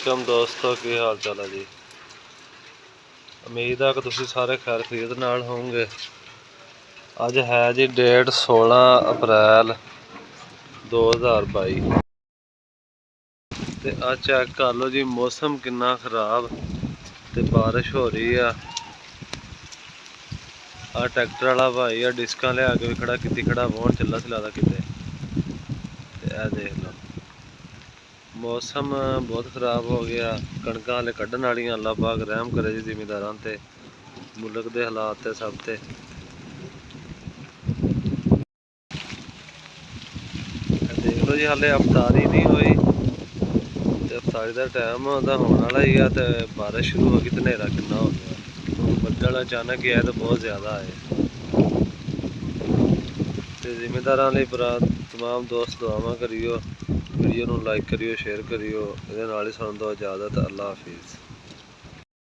वालेकुम दोस्तों, की हाल चाल है जी। उम्मीद है कि तुम सारे खैर खरीद नाल होंगे। अज है जी डेट 16 अप्रैल 2022 ते अज चेक कर लो जी मौसम कितना खराब ते बारिश हो रही है। आ ट्रैक्टर वाला भाई आ डिस्क लिया के भी खड़ा की खड़ा वोन चला सिला किते। देख लो मौसम बहुत खराब हो गया। कणक हाले कढ़न वाली, अल्लाह पाक रहम करे जी जिमीदारां ते, मुल्क दे हालात ते सब ते। देख लो जी हाले अफतारी नहीं हुई ते अफतारी का टाइम होने वाला ही है ते बारिश शुरू हो गई ते नेरा कितना हो गया। बदल अचानक ही आए तो बहुत ज़्यादा आए ते जिमीदारां लई तमाम दोस्त दुआवां करियो, वीडियो नूं लाइक करियो, शेयर करियो। इहदे नाल ही सानूं दो इजाज़त। अल्लाह हाफिज़।